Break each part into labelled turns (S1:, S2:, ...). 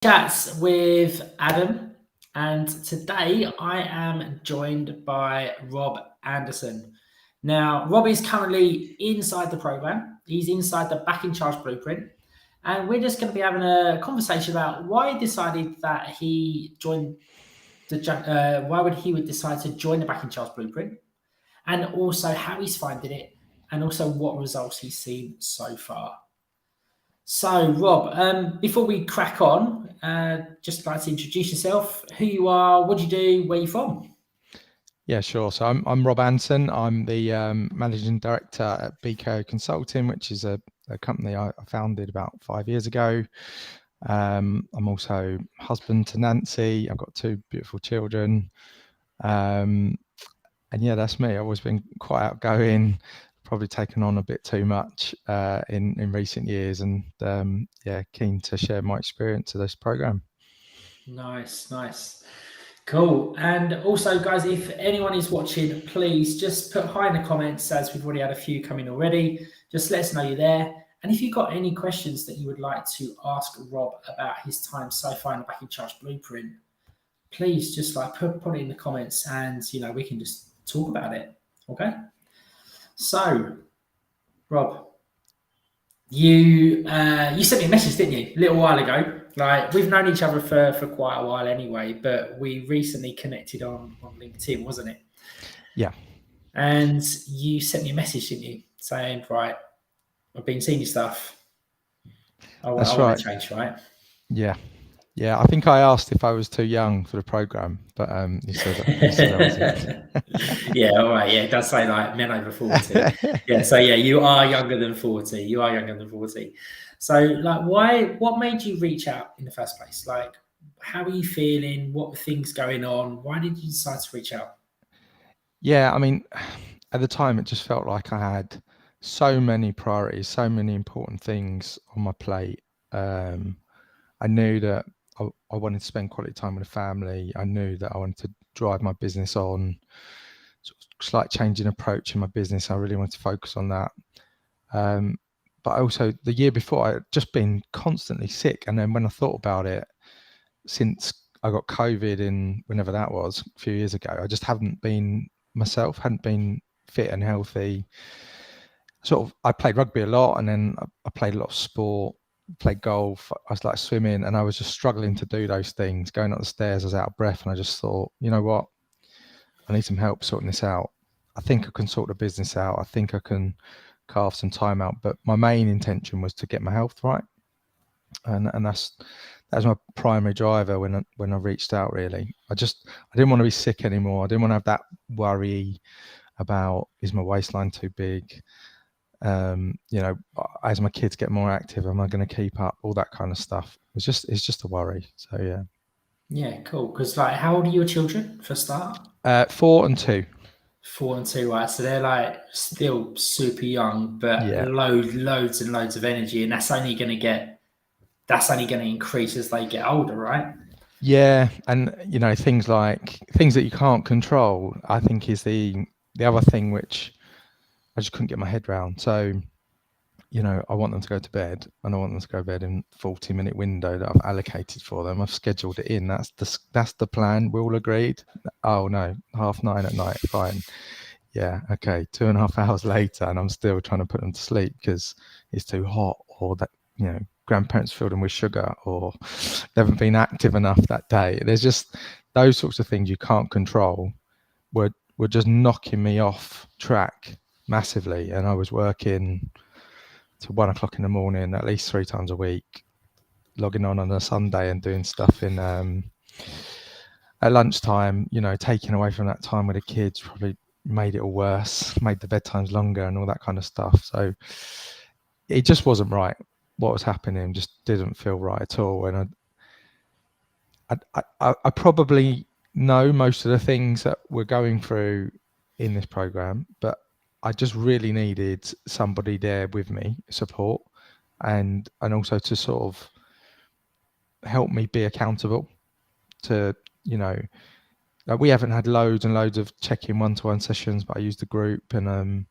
S1: Chats with Adam, and today I am joined by Rob Anderson. Now, Rob is currently inside the program, he's inside the Back in Charge blueprint, and we're just going to be having a conversation about why he decided that he joined why would he would decide to join the Back in Charge blueprint, and also how he's finding it, and also what results he's seen so far. So, Rob, before we crack on, just like to introduce yourself, who you are, what do you do, where you from?
S2: Yeah, sure. So I'm Rob Anson. I'm the managing director at BKO Consulting, which is a company I founded about 5 years ago. I'm also husband to Nancy. I've got two beautiful children. And yeah, that's me. I've always been quite outgoing, probably taken on a bit too much in recent years, and yeah, keen to share my experience of this program.
S1: Nice. Cool. And also, guys, if anyone is watching, please just put hi in the comments, as we've already had a few come in already. Just let us know you're there. And if you've got any questions that you would like to ask Rob about his time so far in the Back in Charge blueprint, please just put it in the comments, and we can just talk about it. Okay. So, Rob, you sent me a message, didn't you, a little while ago? Like, we've known each other for quite a while anyway, but we recently connected on LinkedIn, wasn't it?
S2: Yeah.
S1: And you sent me a message, didn't you, saying, right, I've been seeing your stuff. I
S2: That's
S1: want
S2: right.
S1: to change, right?
S2: Yeah. I think I asked if I was too young for the program, but you said I wasn't.
S1: Yeah, all right. Yeah, it does say like men over 40. Yeah, so yeah, you are younger than 40. You are younger than 40. So, like, what made you reach out in the first place? Like, how are you feeling? What were things going on? Why did you decide to reach out?
S2: Yeah, I mean, at the time, it just felt like I had so many priorities, so many important things on my plate. I knew that I wanted to spend quality time with the family. I knew that I wanted to drive my business on, sort of slight change in approach in my business. I really wanted to focus on that. But also, the year before, I had just been constantly sick. And then when I thought about it, since I got COVID in whenever that was, a few years ago, I just hadn't been myself, hadn't been fit and healthy. Sort of, I played rugby a lot, and then I played a lot of sport, played golf. I was like swimming, and I was just struggling to do those things. Going up the stairs, I was out of breath, and I just thought, you know what, I need some help sorting this out. I think I can sort the business out. I think I can carve some time out. But my main intention was to get my health right, and that's my primary driver when I reached out. Really, I didn't want to be sick anymore. I didn't want to have that worry about, is my waistline too big? As my kids get more active, am I going to keep up? All that kind of stuff. It's just a worry. So yeah.
S1: Yeah, cool. Because, like, how old are your children for a start?
S2: 4 and 2.
S1: 4 and 2, right? So they're like still super young, but
S2: Yeah.
S1: loads and loads of energy, and that's only going to increase as they get older, right?
S2: Yeah, and things that you can't control, I think, is the other thing which I just couldn't get my head around. So, I want them to go to bed, and I want them to go to bed in 40-minute window that I've allocated for them. I've scheduled it in. That's the plan. We all agreed. Oh no, 9:30 at night. Fine. Yeah, okay. 2.5 hours later, and I'm still trying to put them to sleep because it's too hot, or that grandparents filled them with sugar, or they haven't been active enough that day. There's just those sorts of things you can't control. Were just knocking me off track massively, and I was working to 1 o'clock in the morning at least 3 times a week, logging on a Sunday and doing stuff in at lunchtime. Taking away from that time with the kids probably made it all worse, made the bedtimes longer and all that kind of stuff. So it just wasn't right. What was happening just didn't feel right at all. And I probably know most of the things that we're going through in this program, but I just really needed somebody there with me, support, and also to sort of help me be accountable to, we haven't had loads and loads of check-in one-to-one sessions, but I use the group, and I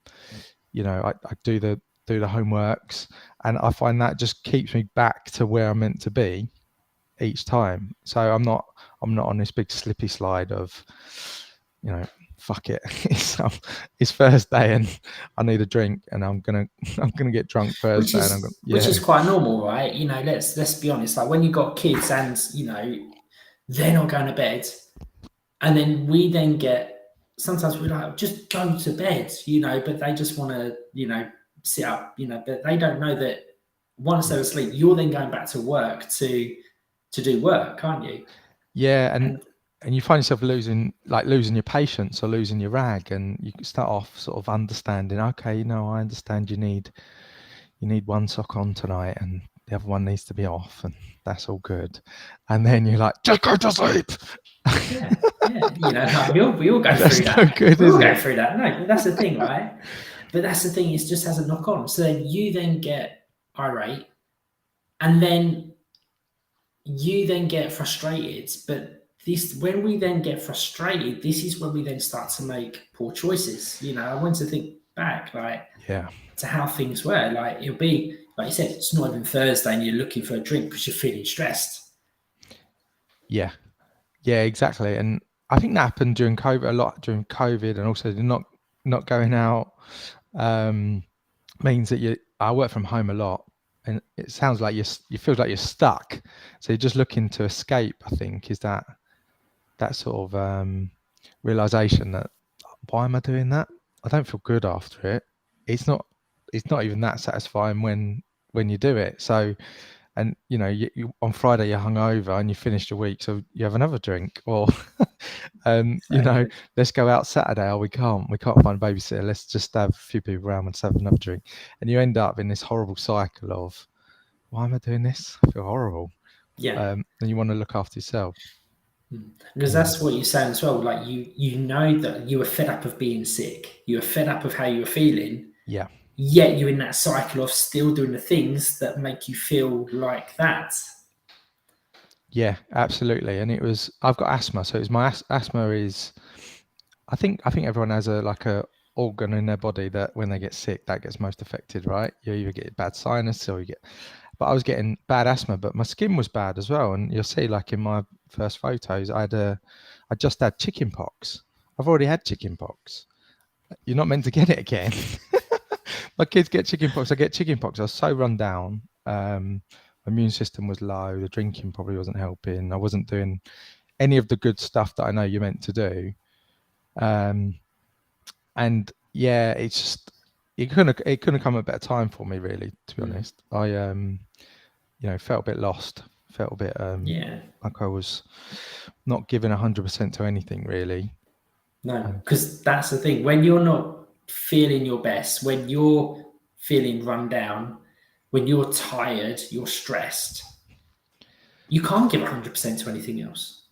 S2: do the homeworks, and I find that just keeps me back to where I'm meant to be each time. So I'm not on this big slippy slide of, fuck it. It's Thursday and I need a drink and I'm gonna get drunk
S1: which
S2: Thursday and I'm gonna
S1: is quite normal, right? Let's be honest. Like when you got kids and they're not going to bed, and then we then get sometimes we're like, just go to bed, but they just want to, sit up, but they don't know that once they're asleep, you're then going back to work to do work, aren't you?
S2: Yeah,
S1: And
S2: and you find yourself losing your patience or losing your rag, and you start off sort of understanding. Okay, I understand you need one sock on tonight, and the other one needs to be off, and that's all good. And then you're like, just go to sleep.
S1: yeah, like we all go
S2: That's
S1: through
S2: no
S1: that.
S2: good,
S1: We
S2: is
S1: all go
S2: it?
S1: through that. No, but that's the thing, right? But that's the thing. It just has a knock on. So then you then get irate, and then you then get frustrated. But when we then get frustrated, this is when we then start to make poor choices. I want to think back, like
S2: Yeah,
S1: to how things were. Like it'll be like you said, it's not even Thursday, and you're looking for a drink because you're feeling stressed.
S2: yeah, yeah, exactly. And I think that happened during COVID a lot during COVID, and also not going out means that I work from home a lot, and it sounds like you feel like you're stuck. So you're just looking to escape. I think is that sort of realization that why am I doing that? I don't feel good after it. It's not even that satisfying when you do it. So, and you on Friday you're hungover and you finished your week, so you have another drink, or
S1: Exactly.
S2: let's go out Saturday. Oh, we can't find a babysitter. Let's just have a few people around and just have another drink, and you end up in this horrible cycle of why am I doing this? I feel horrible,
S1: Yeah.
S2: and you want to look after yourself.
S1: Because
S2: Yeah,
S1: that's what you're saying as well. Like you know that you were fed up of being sick. You were fed up of how you were feeling.
S2: yeah.
S1: Yet you're in that cycle of still doing the things that make you feel like that.
S2: Yeah, absolutely. And I've got asthma, so it's my asthma is. I think everyone has a organ in their body that when they get sick, that gets most affected, right? You either get bad sinus or you get. But I was getting bad asthma, but my skin was bad as well. And you'll see, like in my first photos, I just had chicken pox. I've already had chicken pox. You're not meant to get it again. My kids get chicken pox. I get chicken pox. I was so run down. My immune system was low. The drinking probably wasn't helping. I wasn't doing any of the good stuff that I know you're meant to do. And yeah, it's just it couldn't come at a better time for me, really. To be honest, I felt a bit lost. Felt a bit
S1: Yeah.
S2: like I was not giving 100% to anything, really.
S1: No, because that's the thing. When you're not feeling your best, when you're feeling run down, when you're tired, you're stressed, you can't give 100% to anything else.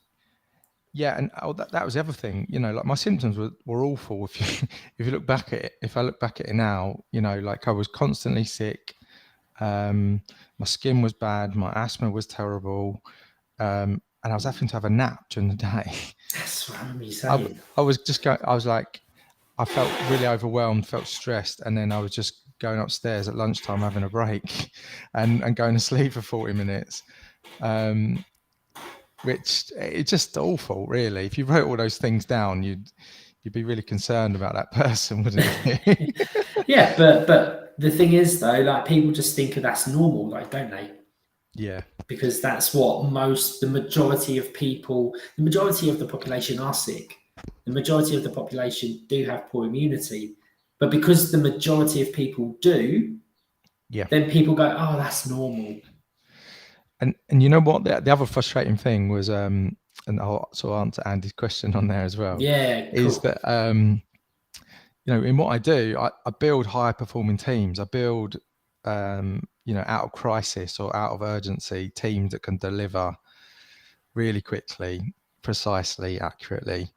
S2: Yeah, and that was the other thing. Like my symptoms were awful. If you look back at it, if I look back at it now, like I was constantly sick. My skin was bad. My asthma was terrible. And I was having to have a nap during the day.
S1: That's what I remember you saying.
S2: I was just going. I was like, I felt really overwhelmed, felt stressed, and then I was just going upstairs at lunchtime having a break, and going to sleep for 40 minutes. Which it's just awful, really. If you wrote all those things down, you'd be really concerned about that person, wouldn't you?
S1: Yeah, but the thing is though, like people just think that's normal, like don't they?
S2: Yeah.
S1: Because that's what the majority of people, the majority of the population are sick. The majority of the population do have poor immunity, but because the majority of people do,
S2: Yeah.
S1: then people go, oh, that's normal.
S2: And you know what? The other frustrating thing was, and I'll sort of answer Andy's question on there as well,
S1: Yeah,
S2: is
S1: cool.
S2: that in what I do, I build high performing teams. I build out of crisis or out of urgency teams that can deliver really quickly, precisely, accurately.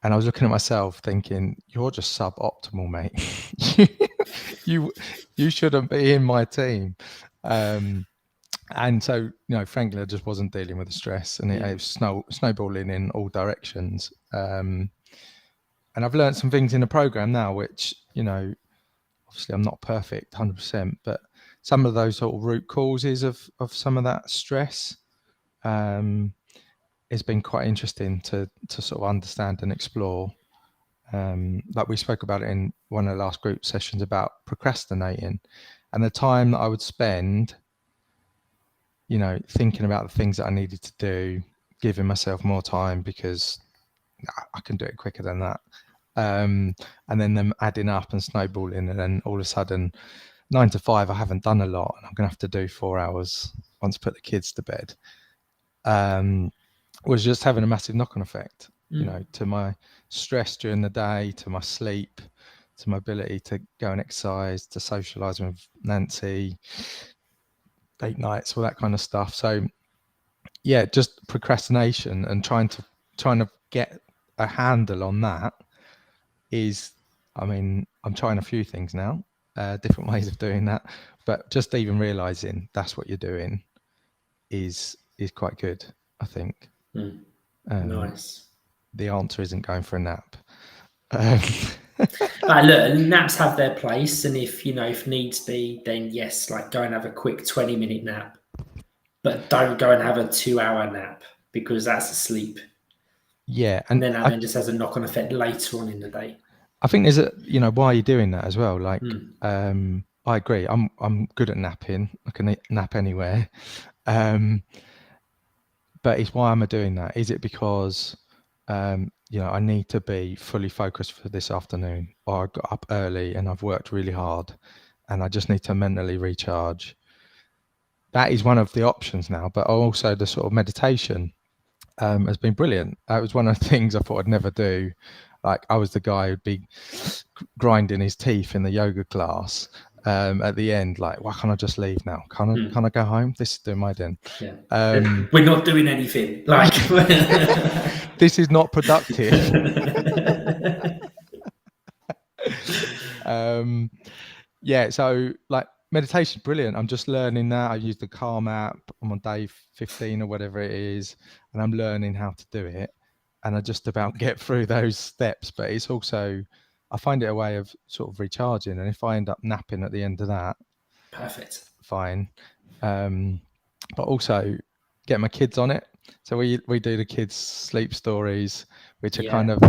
S2: And I was looking at myself thinking, you're just suboptimal, mate. you shouldn't be in my team. And so, frankly, I just wasn't dealing with the stress, and it was snowballing in all directions. And I've learned some things in the program now, which, obviously I'm not perfect 100%, but some of those sort of root causes of some of that stress, it's been quite interesting to sort of understand and explore. Like we spoke about it in one of the last group sessions about procrastinating, and the time that I would spend, thinking about the things that I needed to do, giving myself more time because I can do it quicker than that. And then them adding up and snowballing, and then all of a sudden 9 to 5 I haven't done a lot, and I'm gonna have to do 4 hours once I put the kids to bed. Was just having a massive knock-on effect, to my stress during the day, to my sleep, to my ability to go and exercise, to socialising with Nancy, date nights, all that kind of stuff. So yeah, just procrastination and trying to get a handle on that is, I'm trying a few things now, different ways of doing that, but just even realizing that's what you're doing is quite good, I think.
S1: Nice.
S2: The answer isn't going for a nap.
S1: Look, naps have their place, and if needs be, then yes, like go and have a quick 20-minute nap, but don't go and have a 2-hour nap because that's asleep.
S2: Yeah,
S1: and then that then just has a knock-on effect later on in the day.
S2: I think there's why you're doing that as well. Like, I agree. I'm good at napping. I can nap anywhere. But it's why am I doing that? Is it because I need to be fully focused for this afternoon, or I got up early and I've worked really hard and I just need to mentally recharge? That is one of the options now, but also the sort of meditation has been brilliant. That was one of the things I thought I'd never do. Like, I was the guy who'd be grinding his teeth in the yoga class. At the end, like, why can't I just leave now? Can't I go home? This is doing my den.
S1: Yeah. We're not doing anything. Like,
S2: this is not productive. Yeah, so like meditation, brilliant. I'm just learning that. I use the Calm app. I'm on day 15 or whatever it is, and I'm learning how to do it. And I just about get through those steps. But it's also, I find it a way of sort of recharging. And if I end up napping at the end of that,
S1: perfect.
S2: Fine. But also get my kids on it. So we do the kids' sleep stories, which are kind of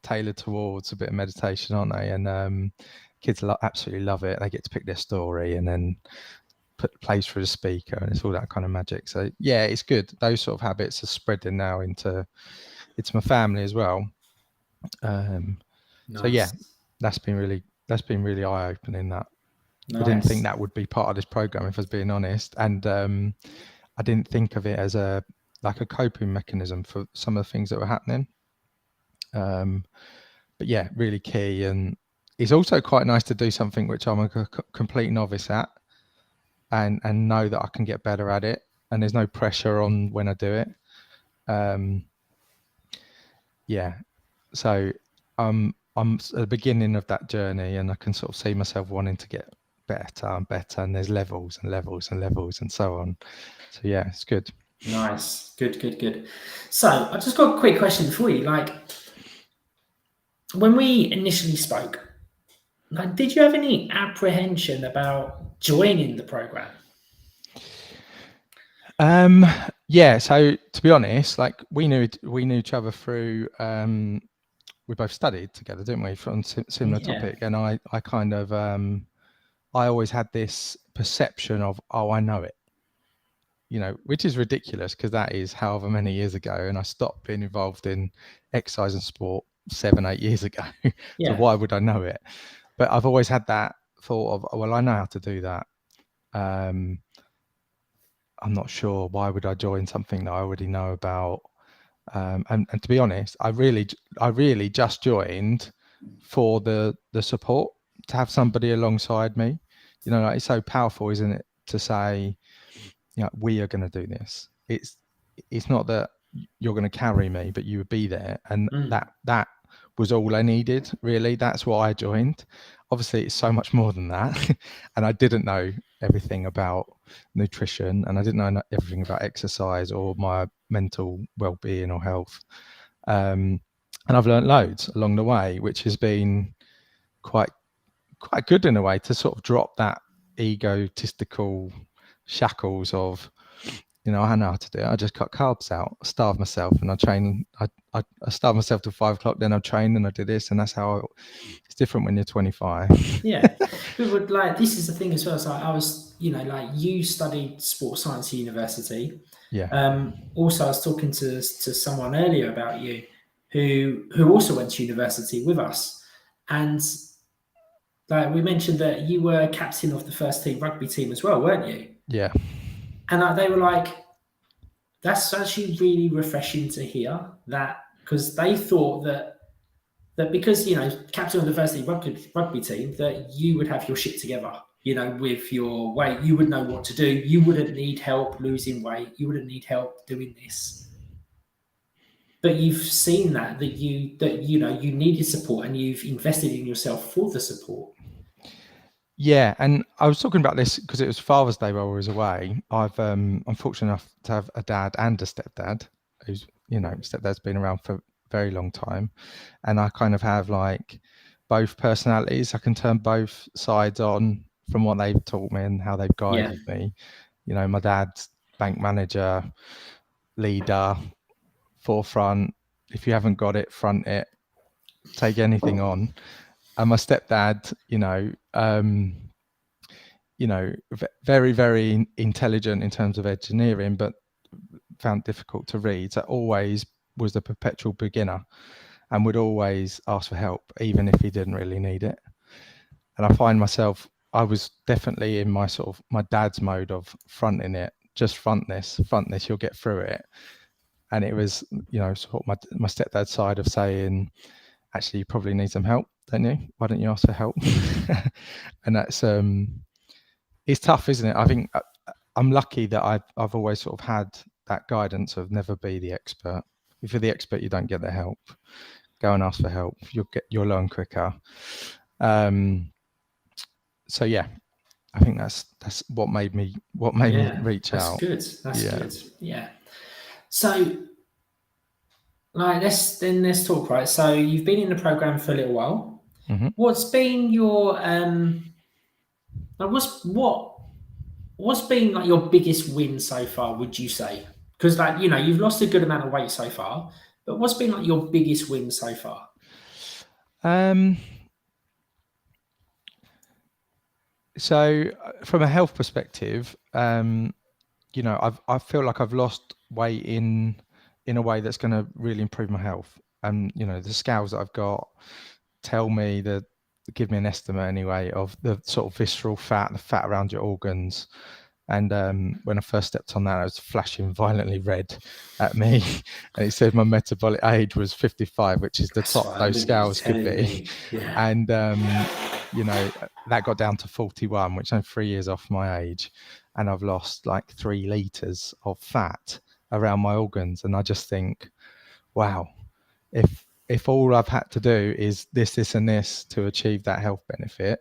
S2: tailored towards a bit of meditation, aren't they? And kids absolutely love it. They get to pick their story and then plays through the speaker, and it's all that kind of magic. So yeah, it's good. Those sort of habits are spreading now into my family as well. Nice. So yeah, that's been really eye-opening. That nice. I didn't think that would be part of this program, if I was being honest, and I didn't think of it as a coping mechanism for some of the things that were happening. But yeah, really key. And it's also quite nice to do something which I'm a complete novice at, and know that I can get better at it, and there's no pressure on when I do it. Yeah, so I'm at the beginning of that journey, and I can sort of see myself wanting to get better and better, and there's levels and levels and levels and so on. So yeah, it's good.
S1: Nice. Good. So I just got a quick question for you. Like, when we initially spoke, like, did you have any apprehension about joining the program?
S2: Yeah, so to be honest, like, we knew each other through we both studied together, didn't we, from similar topic. And I kind of I always had this perception of, I know it, which is ridiculous because that is however many years ago, and I stopped being involved in exercise and sport 7-8 years ago. So why would I know it? But I've always had that thought of, well, I know how to do that. I'm not sure, why would I join something that I already know about? And to be honest, I really just joined for the support, to have somebody alongside me. Like, it's so powerful, isn't it, to say, we are going to do this. It's not that you're going to carry me, but you would be there, and that was all I needed, really. That's why I joined. Obviously, it's so much more than that. And I didn't know everything about nutrition, and I didn't know everything about exercise or my mental well-being or health. And I've learned loads along the way, which has been quite good in a way, to sort of drop that egotistical shackles of, I know how to do it. I just cut carbs out, starve myself, and I train. I starve myself till 5 o'clock, then I train and I do this, and that's how it's different when you're 25.
S1: Yeah, but like this is the thing as well. So I was, like you studied sports science at university.
S2: Yeah,
S1: Also, I was talking to someone earlier about you, who also went to university with us, and like we mentioned that you were captain of the first team rugby team as well, weren't you?
S2: yeah,
S1: And they were like, that's actually really refreshing to hear that because they thought that because captain of the first team rugby team that you would have your shit together, with your weight, you would know what to do. You wouldn't need help losing weight. You wouldn't need help doing this. But you've seen that you needed support and you've invested in yourself for the support.
S2: yeah. And I was talking about this because it was Father's Day while I was away. I'm fortunate enough to have a dad and a stepdad who's, stepdad's been around for a very long time, and I kind of have like both personalities. I can turn both sides on from what they've taught me and how they've guided me. My dad's bank manager, leader, forefront. If you haven't got it, front it. Take anything on. And my stepdad, very, very intelligent in terms of engineering, but found difficult to read. So always was the perpetual beginner and would always ask for help, even if he didn't really need it. And I find myself, I was definitely in my my dad's mode of fronting it. Just front this, you'll get through it. And it was, sort of my stepdad's side of saying, actually, you probably need some help, don't you? Why don't you ask for help? And that's, it's tough, isn't it? I think I'm lucky that I've always sort of had that guidance of never be the expert. If you're the expert, you don't get the help. Go and ask for help. You'll learn quicker. So yeah, I think that's what made me reach out.
S1: That's good. Yeah. So like let's talk, right? So you've been in the program for a little while.
S2: Mm-hmm.
S1: What's been your what's been like your biggest win so far, would you say? Because you've lost a good amount of weight so far, but what's been like your biggest win so far?
S2: So from a health perspective, I feel like I've lost weight in a way that's going to really improve my health. And the scales that I've got tell me that, give me an estimate anyway of the sort of visceral fat, the fat around your organs. And when I first stepped on that, I was flashing violently red at me, and it said my metabolic age was 55, which is the top those scales could be.
S1: Yeah.
S2: And that got down to 41, which I'm 3 years off my age, and I've lost like 3 liters of fat around my organs. And I just think, wow, if all I've had to do is this and this to achieve that health benefit,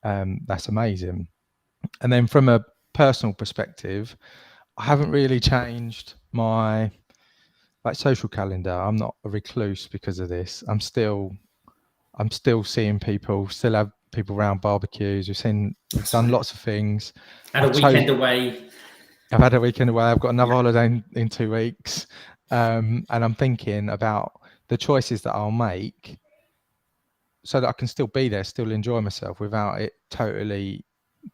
S2: that's amazing. And then from a personal perspective, I haven't really changed my social calendar. I'm not a recluse because of this. I'm still seeing people, still have people around barbecues. We've done lots of things.
S1: Had a weekend away.
S2: I've had a weekend away. I've got another holiday in 2 weeks. And I'm thinking about the choices that I'll make so that I can still be there, still enjoy myself without it totally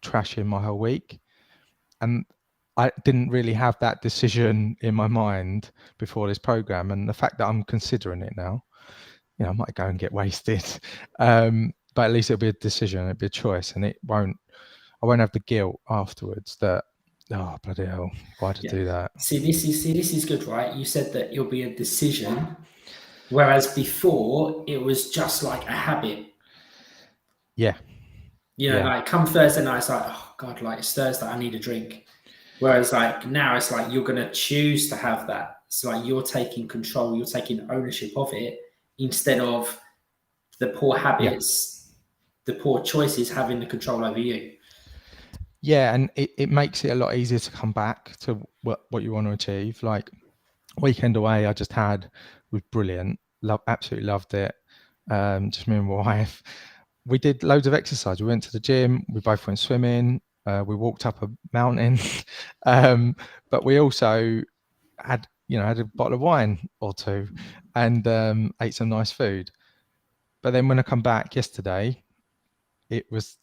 S2: trashing my whole week. And I didn't really have that decision in my mind before this program. And the fact that I'm considering it now, I might go and get wasted, but at least it'll be a decision, it'll be a choice, and I won't have the guilt afterwards that, oh bloody hell, why did I do that?
S1: See, this is good, right? You said that it'll be a decision, whereas before it was just like a habit.
S2: Yeah.
S1: Like come Thursday night, it's like, oh God, like it's Thursday, I need a drink. Whereas like now it's like you're going to choose to have that. It's like you're taking control, you're taking ownership of it instead of the poor habits, the poor choices having the control over you.
S2: Yeah, and it makes it a lot easier to come back to what you want to achieve. Like weekend away I just had was brilliant. Absolutely loved it. Just me and my wife. We did loads of exercise. We went to the gym. We both went swimming. We walked up a mountain, but we also had a bottle of wine or two, and ate some nice food. But then when I come back yesterday, it was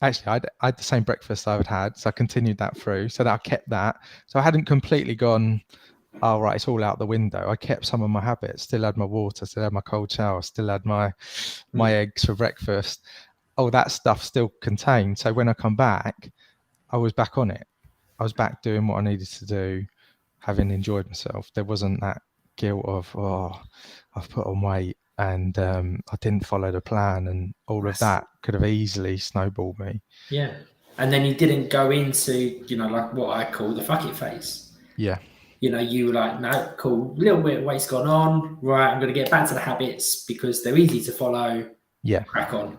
S2: actually I had the same breakfast I had, so I continued that through, so that I kept that. So I hadn't completely gone, oh right, it's all out the window. I kept some of my habits, still had my water, still had my cold shower, still had my eggs for breakfast. All that stuff still contained. So when I come back, I was back on it. I was back doing what I needed to do, having enjoyed myself. There wasn't that guilt of, oh, I've put on weight and I didn't follow the plan, and all of that could have easily snowballed me.
S1: Yeah. And then you didn't go into, like what I call the fuck it phase.
S2: Yeah.
S1: You were like, no, cool, a little bit of weight's gone on, right, I'm going to get back to the habits because they're easy to follow.
S2: Yeah.
S1: Crack on.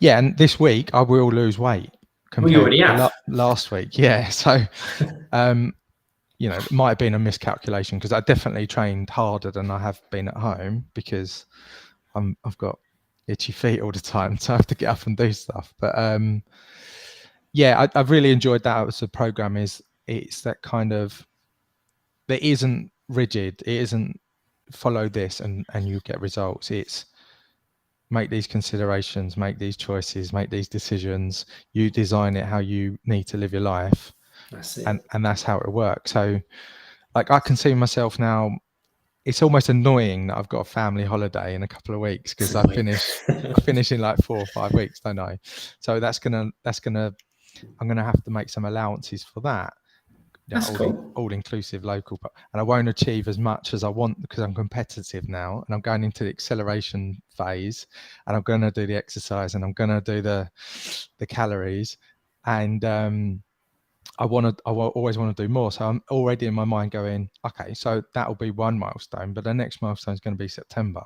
S2: Yeah, and this week I will lose weight compared to last week. Yeah, so it might have been a miscalculation because I definitely trained harder than I have been at home because I've got itchy feet all the time, so I have to get up and do stuff. But I've really enjoyed that as a program. It's that kind of, it isn't rigid. It isn't follow this and you get results. It's make these considerations, make these choices, make these decisions. You design it how you need to live your life.
S1: That's it.
S2: And that's how it works. So like I can see myself now, it's almost annoying that I've got a family holiday in a couple of weeks because I finish in like 4 or 5 weeks, don't I? So I'm gonna have to make some allowances for that.
S1: That's cool.
S2: All inclusive local, and I won't achieve as much as I want because I'm competitive now, and I'm going into the acceleration phase, and I'm going to do the exercise, and I'm going to do the calories, and I always want to do more. So I'm already in my mind going, okay, so that will be one milestone, but the next milestone is going to be September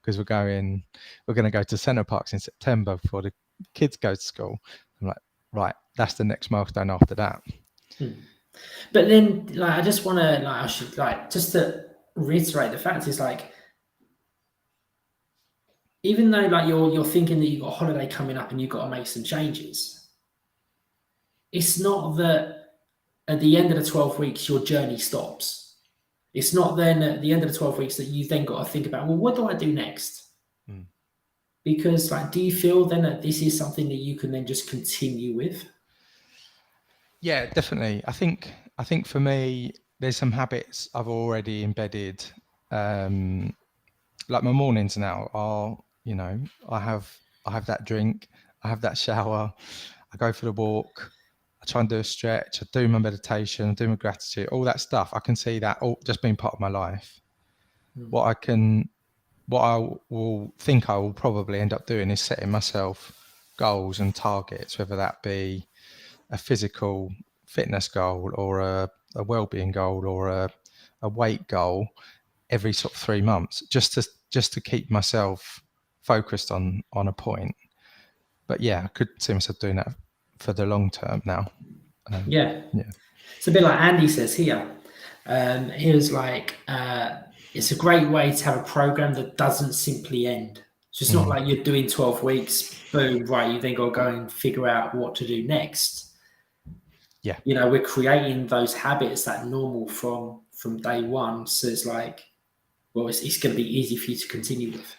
S2: because we're going to go to Centre Parks in September before the kids go to school. I'm like, right, that's the next milestone after that.
S1: But then, like, I just want to, I should, just to reiterate the fact is, even though, you're thinking that you've got a holiday coming up and you've got to make some changes, it's not that at the end of the 12 weeks, your journey stops. It's not then at the end of the 12 weeks that you've then got to think about, well, what do I do next? Because, do you feel then that this is something that you can then just continue with?
S2: Yeah, definitely. I think for me, there's some habits I've already embedded. Like my mornings now are, I have that drink, I have that shower, I go for the walk, I try and do a stretch, I do my meditation, I do my gratitude, all that stuff. I can see that all just being part of my life. What I will think I will probably end up doing is setting myself goals and targets, whether that be a physical fitness goal or a well-being goal or a weight goal every sort of 3 months, just to keep myself focused on a point. But yeah, I could see myself doing that for the long term now.
S1: Yeah. It's a bit like Andy says here. He was like, it's a great way to have a program that doesn't simply end. So it's not like you're doing 12 weeks, boom, right, you then got to go and figure out what to do next.
S2: Yeah.
S1: We're creating those habits that normal from day one. So it's like, well, it's going to be easy for you to continue with.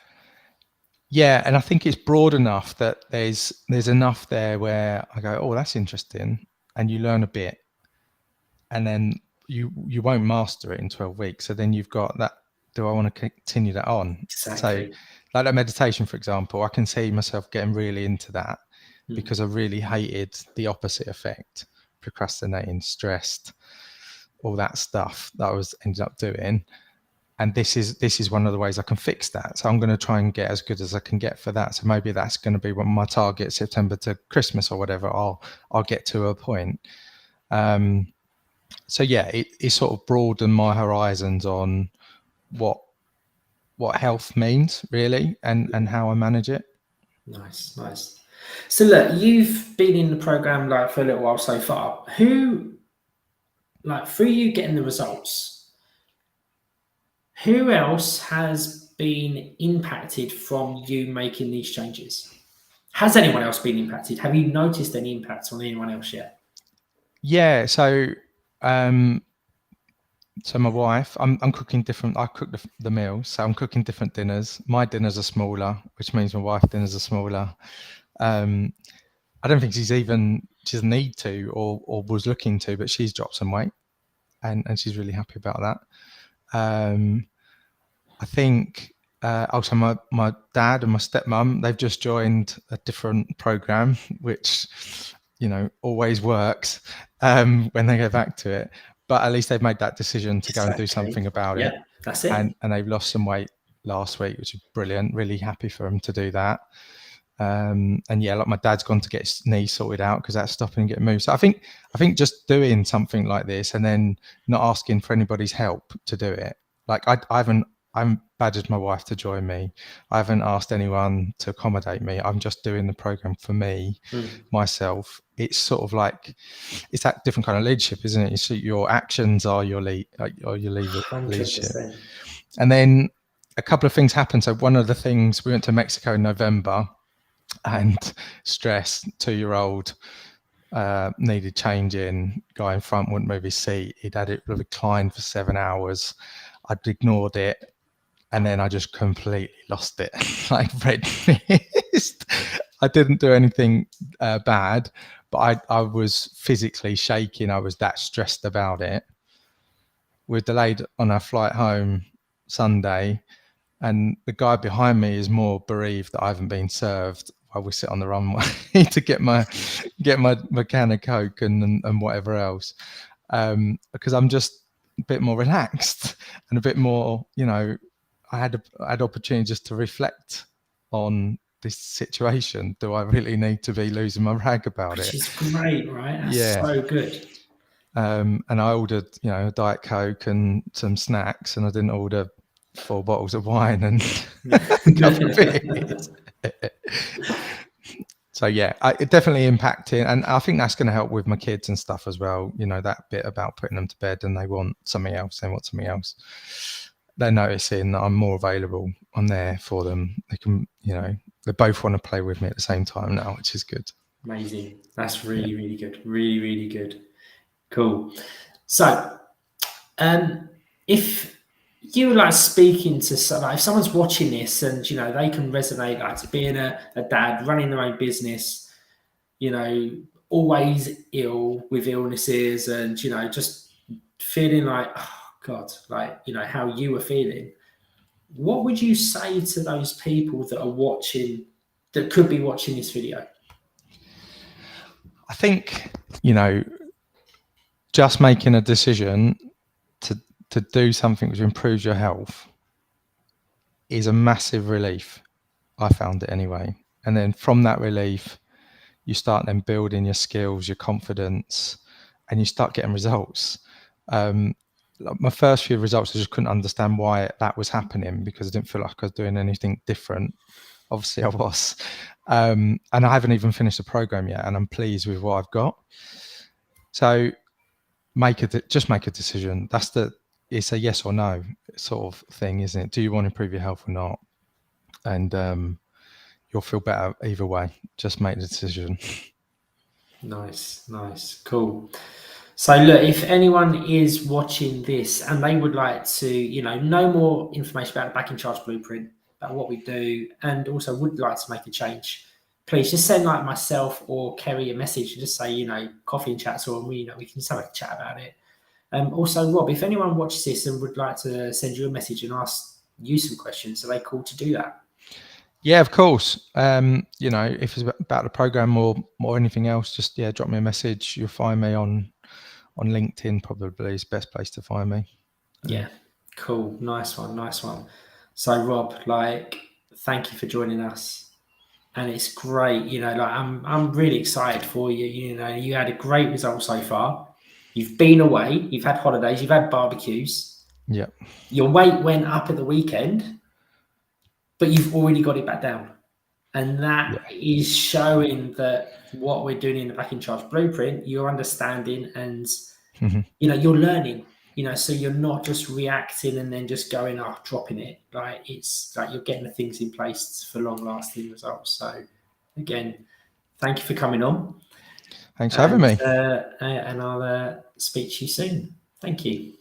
S2: Yeah, and I think it's broad enough that there's enough there where I go, oh, that's interesting, and you learn a bit, and then you won't master it in 12 weeks. So then you've got that. Do I want to continue that on?
S1: Exactly.
S2: So, like that meditation, for example, I can see myself getting really into that because I really hated the opposite effect, procrastinating, stressed, all that stuff that I was ended up doing. And this is one of the ways I can fix that. So I'm going to try and get as good as I can get for that. So maybe that's going to be one of my targets, September to Christmas or whatever. I'll get to a point. So yeah, it sort of broadened my horizons on what health means really, and how I manage it.
S1: Nice. So look, you've been in the program for a little while so far. Who, through you getting the results, who else has been impacted from you making these changes? Has anyone else been impacted? Have you noticed any impacts on anyone else yet?
S2: Yeah. So my wife, I'm cooking different. I cook the meals, so I'm cooking different dinners. My dinners are smaller, which means my wife's dinners are smaller. I don't think she doesn't need to or was looking to, but she's dropped some weight, and she's really happy about that. I think also my dad and my stepmom, they've just joined a different program, which always works when they go back to it. But at least they've made that decision to go and do something about it.
S1: That's it.
S2: And they've lost some weight last week, which is brilliant. Really happy for them to do that. And yeah, like my dad's gone to get his knee sorted out because that's stopping him getting moved. So I think just doing something like this and then not asking for anybody's help to do it. Like I haven't badgered my wife to join me. I haven't asked anyone to accommodate me. I'm just doing the program for me, myself. It's sort of like, it's that different kind of leadership, isn't it? So your actions are your leadership.
S1: 100%.
S2: And then a couple of things happened. So one of the things, we went to Mexico in November, and stress, 2-year-old, needed changing. Guy in front wouldn't move his seat. He'd had it reclined for 7 hours. I'd ignored it, and then I just completely lost it, like red mist. I didn't do anything bad, but I was physically shaking. I was that stressed about it. We're delayed on our flight home Sunday, and the guy behind me is more bereaved that I haven't been served while we sit on the runway to get my can of Coke and whatever else, because I'm just a bit more relaxed and a bit more, I had opportunity just to reflect on this situation. Do I really need to be losing my rag about it?
S1: Which is great, right? That's so good.
S2: And I ordered, a Diet Coke and some snacks, and I didn't order 4 bottles of wine and a couple of beers. So yeah, it definitely impacted, and I think that's going to help with my kids and stuff as well. That bit about putting them to bed and they want something else. They're noticing that I'm more available. I'm there for them. They can, they both want to play with me at the same time now, which is good.
S1: Amazing. That's really, really good. Really, really good. Cool. So, if you were like speaking to someone, if someone's watching this and they can resonate, like to being a dad, running their own business, always ill with illnesses, and just feeling like, oh God, like how you were feeling. What would you say to those people that are watching, that could be watching this video?
S2: I think just making a decision to do something which improves your health is a massive relief. I found it anyway. And then from that relief, you start then building your skills, your confidence, and you start getting results. My first few results, I just couldn't understand why that was happening, because I didn't feel like I was doing anything different. Obviously I was. And I haven't even finished the program yet, and I'm pleased with what I've got. So just make a decision. It's a yes or no sort of thing, isn't it? Do you want to improve your health or not? And you'll feel better either way. Just make the decision.
S1: Nice, cool. So look, if anyone is watching this and they would like to, know more information about the Back in Charge Blueprint, about what we do, and also would like to make a change, please just send like myself or Kerry a message and just say, coffee and chats, or we can just have a chat about it. Also, Rob, if anyone watches this and would like to send you a message and ask you some questions, are they cool to do that?
S2: Yeah, of course. If it's about the program or anything else, just drop me a message. You'll find me on LinkedIn. Probably is the best place to find me.
S1: Yeah, cool. Nice one. So Rob, thank you for joining us, and it's great. I'm really excited for you. You had a great result so far. You've been away. You've had holidays. You've had barbecues.
S2: Yeah.
S1: Your weight went up at the weekend, but you've already got it back down. And that is showing that what we're doing in the Back in Charge Blueprint, you're understanding and, you're learning, so you're not just reacting and then just going dropping it. Like, it's like you're getting the things in place for long lasting results. So again, thank you for coming on.
S2: Thanks for having me.
S1: And I'll speak to you soon. Thank you.